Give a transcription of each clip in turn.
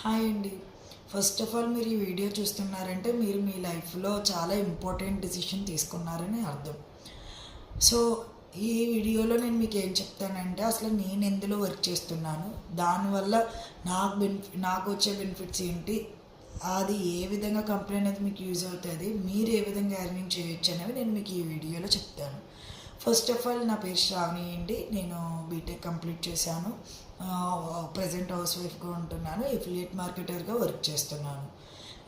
Hi అండి. First of all మీరు ఈ వీడియో చూస్తున్నారంటే మీరు మీ లైఫ్లో చాలా ఇంపార్టెంట్ డిసిషన్ తీసుకున్నారని అర్థం. సో ఈ వీడియోలో నేను మీకు ఏం చెప్తానంటే అసలు నేను ఎందులో వర్క్ చేస్తున్నాను, దానివల్ల నాకు వచ్చే బెనిఫిట్స్ ఏంటి, అది ఏ విధంగా కంపెనీ అనేది మీకు యూజ్ అవుతుంది, మీరు ఏ విధంగా ఎర్నింగ్ చేయొచ్చు అనేవి నేను మీకు ఈ వీడియోలో చెప్తాను. ఫస్ట్ ఆఫ్ ఆల్ నా పేరు శ్రావణి అండి. నేను బీటెక్ కంప్లీట్ చేశాను. ప్రజెంట్ హౌస్ వైఫ్గా ఉంటున్నాను. ఎఫిలియేట్ మార్కెటర్గా వర్క్ చేస్తున్నాను.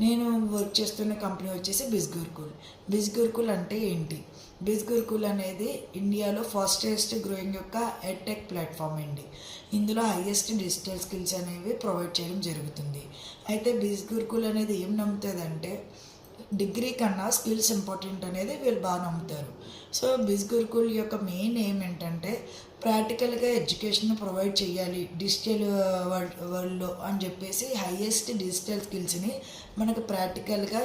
నేను వర్క్ చేస్తున్న కంపెనీ వచ్చేసి బిజ్ గురుకుల్ అంటే ఏంటి? బిజ్ గురుకుల్ అనేది ఇండియాలో ఫాస్టెస్ట్ గ్రోయింగ్ యొక్క ఎడ్టెక్ ప్లాట్ఫామ్ అండి. ఇందులో హైయెస్ట్ డిజిటల్ స్కిల్స్ అనేవి ప్రొవైడ్ చేయడం జరుగుతుంది. అయితే బిజ్ గురుకుల్ అనేది ఏం నమ్ముతుందంటే డిగ్రీ కన్నా స్కిల్స్ ఇంపార్టెంట్ అనేది వీళ్ళు బాగా నమ్ముతారు. సో బిజ్ గురుకుల్ యొక్క మెయిన్ ఏం ఏంటంటే ప్రాక్టికల్గా ఎడ్యుకేషన్ ప్రొవైడ్ చేయాలి డిజిటల్ వరల్డ్లో అని చెప్పేసి హైయెస్ట్ డిజిటల్ స్కిల్స్ని మనకు ప్రాక్టికల్గా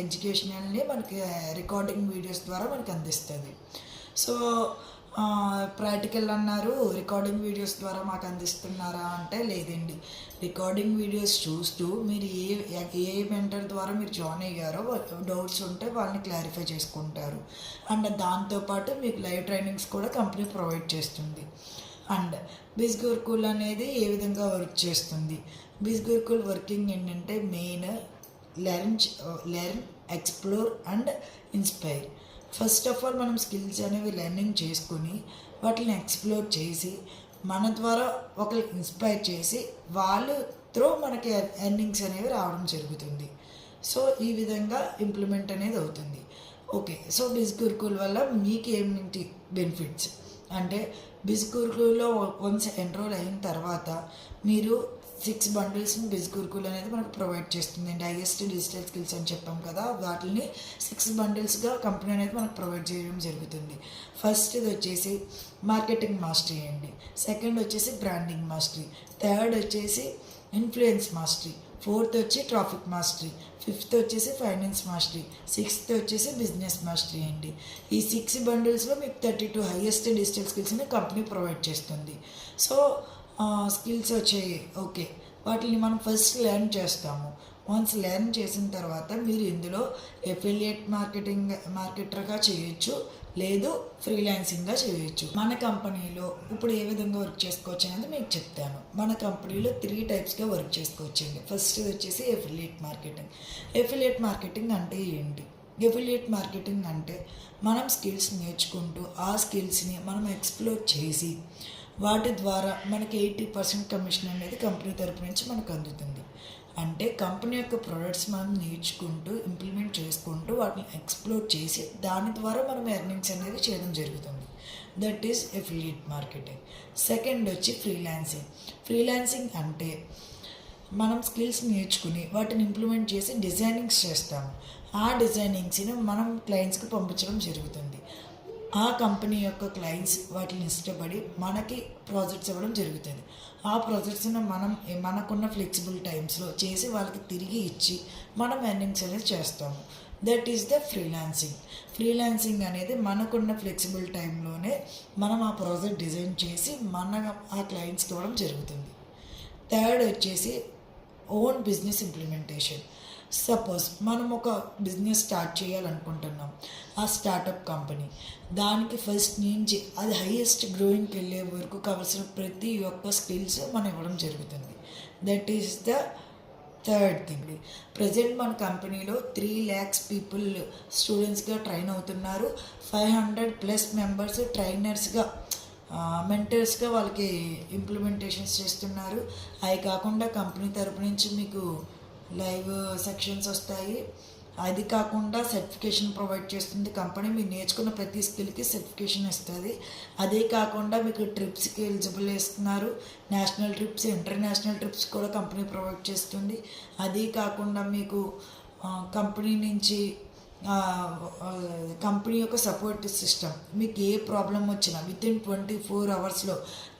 ఎడ్యుకేషనల్ని మనకి రికార్డింగ్ వీడియోస్ ద్వారా మనకు అందిస్తుంది. సో ప్రాక్టికల్ అన్నారు, రికార్డింగ్ వీడియోస్ ద్వారా మాకు అందిస్తున్నారా అంటే లేదండి. రికార్డింగ్ వీడియోస్ చూస్తూ మీరు ఏ మెంటర్ ద్వారా మీరు జాయిన్ అయ్యారో డౌట్స్ ఉంటే వాళ్ళని క్లారిఫై చేసుకుంటారు. అండ్ దాంతోపాటు మీకు లైవ్ ట్రైనింగ్స్ కూడా కంపెనీ ప్రొవైడ్ చేస్తుంది. అండ్ బిజ్ గురుకుల్ అనేది ఏ విధంగా వర్క్ చేస్తుంది? బిజ్ గురుకుల్ వర్కింగ్ ఏంటంటే main learn, explore and inspire. First of all మనం స్కిల్స్ అనేవి లెర్నింగ్ చేసుకుని వాటిని ఎక్స్ప్లోర్ చేసి మన ద్వారా ఒకరికి ఇన్స్పైర్ చేసి వాళ్ళు త్రూ మనకి ఎర్నింగ్స్ అనేవి రావడం జరుగుతుంది. సో ఈ విధంగా ఇంప్లిమెంట్ అనేది అవుతుంది. ఓకే, సో బిజ్ గురుకుల్ వల్ల మీకు ఏమిటి బెనిఫిట్స్ అంటే బిజ్ గురుకుల్లో వన్స్ ఎన్రోల్ అయిన తర్వాత మీరు 6 బండిల్స్ని బిజ్ గురుకుల్ అనేది మనకు ప్రొవైడ్ చేస్తుంది అండి. హైయెస్ట్ డిజిటల్ స్కిల్స్ అని చెప్పాం కదా, వాటిని 6 బండిల్స్గా కంపెనీ అనేది మనకు ప్రొవైడ్ చేయడం జరుగుతుంది. ఫస్ట్ ఇది వచ్చేసి మార్కెటింగ్ మాస్టరీ అండి, సెకండ్ వచ్చేసి బ్రాండింగ్ మాస్టరీ, థర్డ్ వచ్చేసి ఇన్ఫ్లుయెన్స్ మాస్టరీ, ఫోర్త్ వచ్చి ట్రాఫిక్ మాస్టరీ, ఫిఫ్త్ వచ్చేసి ఫైనాన్స్ మాస్టరీ, సిక్స్త్ వచ్చేసి బిజినెస్ మాస్టరీ అండి. ఈ 6 బండిల్స్లో మీకు 32 హైయెస్ట్ డిజిటల్ స్కిల్స్ని కంపెనీ ప్రొవైడ్ చేస్తుంది. సో స్కిల్స్ వచ్చాయి, ఓకే, వాటిని మనం ఫస్ట్ లెర్న్ చేస్తాము. వన్స్ లెర్న్ చేసిన తర్వాత మీరు ఇందులో ఎఫిలియేట్ మార్కెటర్గా చేయొచ్చు, లేదు ఫ్రీలాన్సింగ్గా చేయొచ్చు. మన కంపెనీలో ఇప్పుడు ఏ విధంగా వర్క్ చేసుకోవచ్చు అనేది మీకు చెప్తాను. మన కంపెనీలో 3 టైప్స్గా వర్క్ చేసుకోవచ్చండి. ఫస్ట్ వచ్చేసి ఎఫిలియేట్ మార్కెటింగ్ అంటే ఏంటి? ఎఫిలియేట్ మార్కెటింగ్ అంటే మనం స్కిల్స్ నేర్చుకుంటూ ఆ స్కిల్స్ని మనం ఎక్స్ప్లోర్ చేసి వాటి ద్వారా మనకి 80% కమిషన్ అనేది కంపెనీ తరపు నుంచి మనకు అందుతుంది. అంటే కంపెనీ యొక్క ప్రొడక్ట్స్ మనం నేర్చుకుంటూ ఇంప్లిమెంట్ చేసుకుంటూ వాటిని ఎక్స్ప్లోర్ చేసి దాని ద్వారా మనం ఎర్నింగ్స్ అనేది చేయడం జరుగుతుంది. That is affiliate marketing. Second వచ్చి ఫ్రీలాన్సింగ్ అంటే మనం స్కిల్స్ నేర్చుకుని వాటిని ఇంప్లిమెంట్ చేసి డిజైనింగ్స్ చేస్తాము. ఆ డిజైనింగ్స్ని మనం క్లయింట్స్కి పంపించడం జరుగుతుంది. ఆ కంపెనీ యొక్క క్లయింట్స్ వాటిని ఇష్టపడి మనకి ప్రాజెక్ట్స్ ఇవ్వడం జరుగుతుంది. ఆ ప్రాజెక్ట్స్ని మనం మనకున్న ఫ్లెక్సిబుల్ టైమ్స్లో చేసి వాళ్ళకి తిరిగి ఇచ్చి మనం ఎర్నింగ్స్ అనేది చేస్తాము. దట్ ఈస్ ద ఫ్రీలాన్సింగ్ అనేది మనకున్న ఫ్లెక్సిబుల్ టైంలోనే మనం ఆ ప్రాజెక్ట్ డిజైన్ చేసి ఆ క్లయింట్స్కి ఇవ్వడం జరుగుతుంది. థర్డ్ వచ్చేసి ఓన్ బిజినెస్ ఇంప్లిమెంటేషన్. సపోజ్ మనం ఒక బిజినెస్ స్టార్ట్ చేయాలనుకుంటున్నాం, ఆ స్టార్టప్ కంపెనీ దానికి ఫస్ట్ నుంచి అది హైయెస్ట్ గ్రోయింగ్కి వెళ్ళే వరకు కావాల్సిన ప్రతి ఒక్క స్కిల్స్ మనం ఇవ్వడం జరుగుతుంది. That is the third thing. Present మన కంపెనీలో 3 lakhs పీపుల్ స్టూడెంట్స్గా ట్రైన్ అవుతున్నారు. 500+ మెంబర్స్ ట్రైనర్స్గా మెంటర్స్గా వాళ్ళకి ఇంప్లిమెంటేషన్స్ చేస్తున్నారు. అవి కాకుండా కంపెనీ తరపు నుంచి మీకు లైవ్ సెక్షన్స్ వస్తాయి. అది కాకుండా సర్టిఫికేషన్ ప్రొవైడ్ చేస్తుంది కంపెనీ. మీరు నేర్చుకున్న ప్రతి స్కిల్కి సర్టిఫికేషన్ ఇస్తుంది. అదే కాకుండా మీకు ట్రిప్స్కి ఎలిజిబుల్ ఇస్తున్నారు. నేషనల్ ట్రిప్స్, ఇంటర్నేషనల్ ట్రిప్స్ కూడా కంపెనీ ప్రొవైడ్ చేస్తుంది. అదే కాకుండా మీకు కంపెనీ నుంచి కంపెనీ యొక్క సపోర్ట్ సిస్టమ్, మీకు ఏ ప్రాబ్లం వచ్చినా వితిన్ 24 hours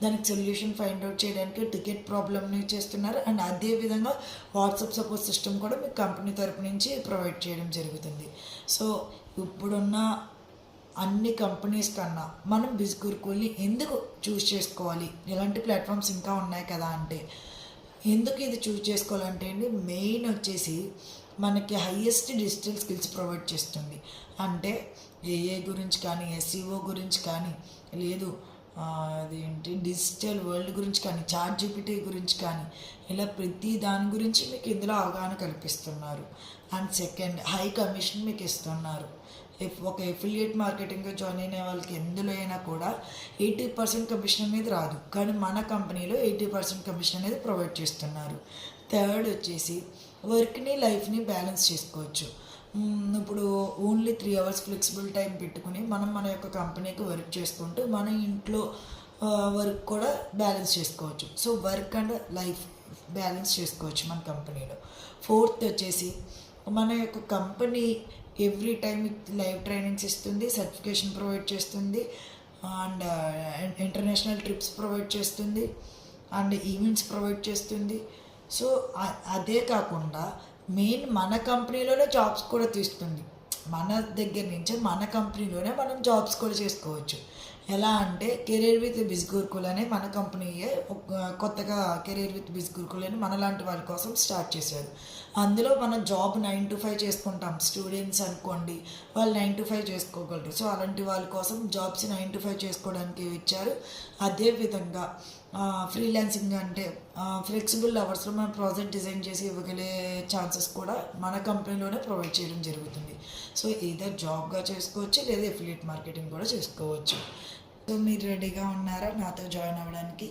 దానికి సొల్యూషన్ ఫైండ్ అవుట్ చేయడానికి టికెట్ ప్రాబ్లమ్ని చేస్తున్నారు. అండ్ అదేవిధంగా వాట్సాప్ సపోర్ట్ సిస్టమ్ కూడా మీకు కంపెనీ తరపు నుంచి ప్రొవైడ్ చేయడం జరుగుతుంది. సో ఇప్పుడున్న అన్ని కంపెనీస్ కన్నా మనం బిజ్ గురుకుల్ని ఎందుకు చూస్ చేసుకోవాలి? ఇలాంటి ప్లాట్ఫామ్స్ ఇంకా ఉన్నాయి కదా అంటే ఎందుకు ఇది చూస్ చేసుకోవాలంటే అండి, మెయిన్ వచ్చేసి మనకి హైయెస్ట్ డిజిటల్ స్కిల్స్ ప్రొవైడ్ చేస్తుంది. అంటే ఏఐ గురించి కానీ, ఎస్ఈఓ గురించి కానీ, లేదు అదేంటి డిజిటల్ వరల్డ్ గురించి కానీ, చాట్ జీపీటీ గురించి కానీ, ఇలా ప్రతి దాని గురించి మీకు ఇందులో అవగాహన కల్పిస్తున్నారు. అండ్ సెకండ్, హై కమిషన్ మీకు ఇస్తున్నారు. ఒక ఎఫిలియేట్ మార్కెటింగ్గా జాయిన్ అయిన వాళ్ళకి ఎందులో అయినా కూడా 80% కమిషన్ అనేది రాదు, కానీ మన కంపెనీలో 80% కమిషన్ అనేది ప్రొవైడ్ చేస్తున్నారు. థర్డ్ వచ్చేసి వర్క్ని లైఫ్ని బ్యాలెన్స్ చేసుకోవచ్చు. ఇప్పుడు ఓన్లీ 3 అవర్స్ ఫ్లెక్సిబుల్ టైం పెట్టుకుని మనం మన యొక్క కంపెనీకి వర్క్ చేసుకుంటూ మన ఇంట్లో వర్క్ కూడా బ్యాలెన్స్ చేసుకోవచ్చు. So work and life balance చేసుకోవచ్చు మన కంపెనీలో. ఫోర్త్ వచ్చేసి మన యొక్క company every time live trainings ఇస్తుంది, సర్టిఫికేషన్ ప్రొవైడ్ చేస్తుంది, అండ్ ఇంటర్నేషనల్ ట్రిప్స్ ప్రొవైడ్ చేస్తుంది, అండ్ ఈవెంట్స్ ప్రొవైడ్ చేస్తుంది. సో అదే కాకుండా మెయిన్ మన కంపెనీలోనే జాబ్స్ కూడా తీస్తుంది. మన దగ్గర నుంచే మన కంపెనీలోనే మనం జాబ్స్ కూడా చేసుకోవచ్చు. ఎలా అంటే కెరీర్ విత్ బిజ్ గురుకుల్ అనే మన కంపెనీయే కొత్తగా కెరీర్ విత్ బిజ్ గురుకుల్ అని మనలాంటి వాళ్ళ కోసం స్టార్ట్ చేశారు. అందులో మనం జాబ్ 9 to 5 చేసుకుంటాం. స్టూడెంట్స్ అనుకోండి, వాళ్ళు 9 to 5 చేసుకోగలరు. సో అలాంటి వాళ్ళ కోసం జాబ్స్ 9 to 5 చేసుకోవడానికి ఇచ్చారు. అదేవిధంగా ఫ్రీలాన్సింగ్ అంటే ఫ్లెక్సిబుల్ అవర్స్లో మనం ప్రాజెక్ట్ డిజైన్ చేసి ఇవ్వగలే ఛాన్సెస్ కూడా మన కంపెనీలోనే ప్రొవైడ్ చేయడం జరుగుతుంది. సో either జాబ్గా చేసుకోవచ్చు, లేదా ఎఫిలియేట్ మార్కెటింగ్ కూడా చేసుకోవచ్చు. సో మీరు రెడీగా ఉన్నారా నాతో జాయిన్ అవ్వడానికి?